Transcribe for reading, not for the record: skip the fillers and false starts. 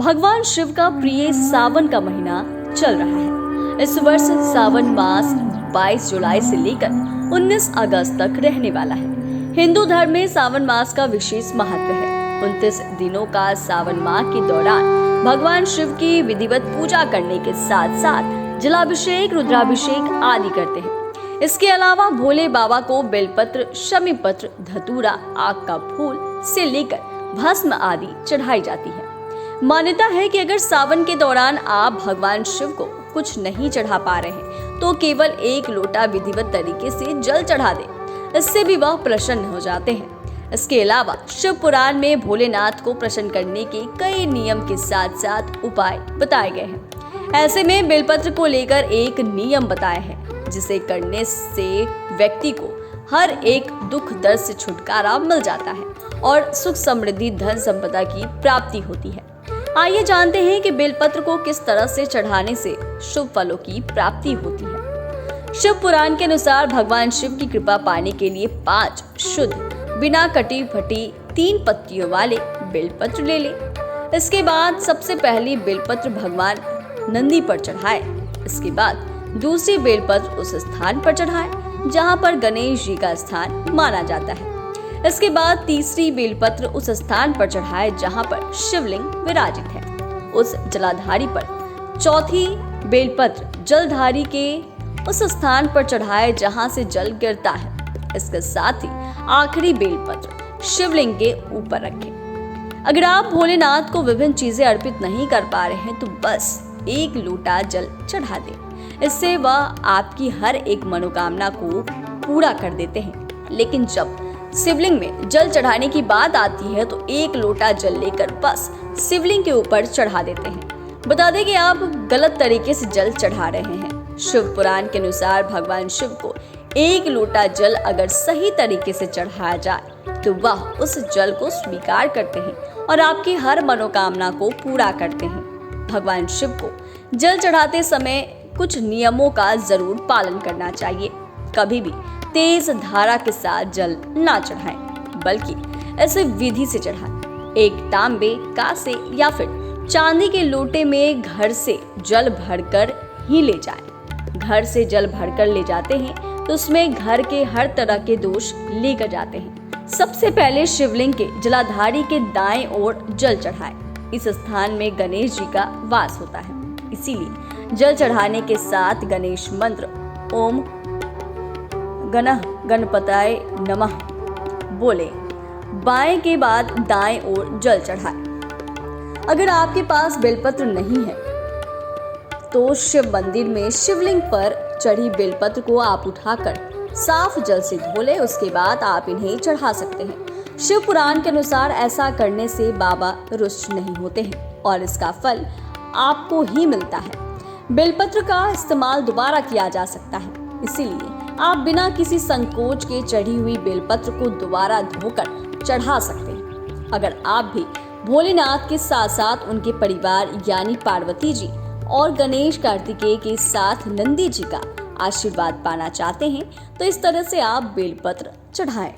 भगवान शिव का प्रिय सावन का महीना चल रहा है। इस वर्ष सावन मास 22 जुलाई से लेकर 19 अगस्त तक रहने वाला है। हिंदू धर्म में सावन मास का विशेष महत्व है। 29 दिनों का सावन माह के दौरान भगवान शिव की विधिवत पूजा करने के साथ साथ जलाभिषेक, रुद्राभिषेक आदि करते हैं। इसके अलावा भोले बाबा को बेलपत्र, शमी पत्र, धतूरा, आक का फूल से लेकर भस्म आदि चढ़ाई जाती है। मान्यता है कि अगर सावन के दौरान आप भगवान शिव को कुछ नहीं चढ़ा पा रहे हैं तो केवल एक लोटा विधिवत तरीके से जल चढ़ा दें, इससे भी वह प्रसन्न हो जाते हैं। इसके अलावा शिव पुराण में भोलेनाथ को प्रसन्न करने के कई नियम के साथ साथ उपाय बताए गए हैं। ऐसे में बेलपत्र को लेकर एक नियम बताया है जिसे करने से व्यक्ति को हर एक दुख दर्द से छुटकारा मिल जाता है और सुख, समृद्धि, धन संपदा की प्राप्ति होती है। आइए जानते हैं कि बेलपत्र को किस तरह से चढ़ाने से शुभ फलों की प्राप्ति होती है। शिव पुराण के अनुसार भगवान शिव की कृपा पाने के लिए 5 शुद्ध बिना कटी फटी 3 पत्तियों वाले बेलपत्र ले लें। इसके बाद सबसे पहली बेलपत्र भगवान नंदी पर चढ़ाए। इसके बाद दूसरी बेलपत्र उस स्थान पर चढ़ाए जहां पर गणेश जी का स्थान माना जाता है। इसके बाद तीसरी बेलपत्र उस स्थान पर चढ़ाए जहां पर शिवलिंग विराजित है। उस जलाधारी पर चौथी बेलपत्र जलधारी के उस स्थान पर चढ़ाए जहां से जल गिरता है। इसके साथ ही आखिरी बेलपत्र शिवलिंग के ऊपर रखें। अगर आप भोलेनाथ को विभिन्न चीजें अर्पित नहीं कर पा रहे हैं तो बस एक लोटा जल चढ़ा दें। इससे वह आपकी हर एक मनोकामना को पूरा कर देते हैं। लेकिन जब शिवलिंग में जल चढ़ाने की बात आती है तो एक लोटा जल लेकर बस शिवलिंग के ऊपर चढ़ा देते हैं। बता दें कि आप गलत तरीके से जल चढ़ा रहे हैं। शिव पुराण के अनुसार भगवान शिव को एक लोटा जल अगर सही तरीके से चढ़ाया जाए तो वह उस जल को स्वीकार करते हैं और आपकी हर मनोकामना को पूरा करते हैं। भगवान शिव को जल चढ़ाते समय कुछ नियमों का जरूर पालन करना चाहिए। कभी भी तेज धारा के साथ जल ना चढ़ाएं, बल्कि ऐसे विधि से चढ़ाएं। एक तांबे, कांसे या फिर चांदी के लोटे में घर से जल भरकर ही ले जाएं। घर से जल भरकर ले जाते हैं तो उसमें घर के हर तरह के दोष लेकर जाते हैं। सबसे पहले शिवलिंग के जलाधारी के दाएं ओर जल चढ़ाएं। इस स्थान में गणेश जी का वास होता है, इसीलिए जल चढ़ाने के साथ गणेश मंत्र ओम गणः गणपताय नमः बोले। बाएं के बाद दाएं ओर जल चढ़ाएं। अगर आपके पास बेलपत्र नहीं है तो शिव मंदिर में शिवलिंग पर चढ़ी बेलपत्र को आप उठाकर साफ जल से धो लें। उसके बाद आप इन्हें चढ़ा सकते हैं। शिव पुराण के अनुसार ऐसा करने से बाबा रुष्ट नहीं होते हैं और इसका फल आपको ही मिलता है। बेलपत्र का इस्तेमाल दोबारा किया जा सकता है, इसीलिए आप बिना किसी संकोच के चढ़ी हुई बेलपत्र को दोबारा धोकर चढ़ा सकते हैं। अगर आप भी भोलेनाथ के साथ साथ उनके परिवार यानी पार्वती जी और गणेश कार्तिकेय के साथ नंदी जी का आशीर्वाद पाना चाहते हैं तो इस तरह से आप बेलपत्र चढ़ाएं।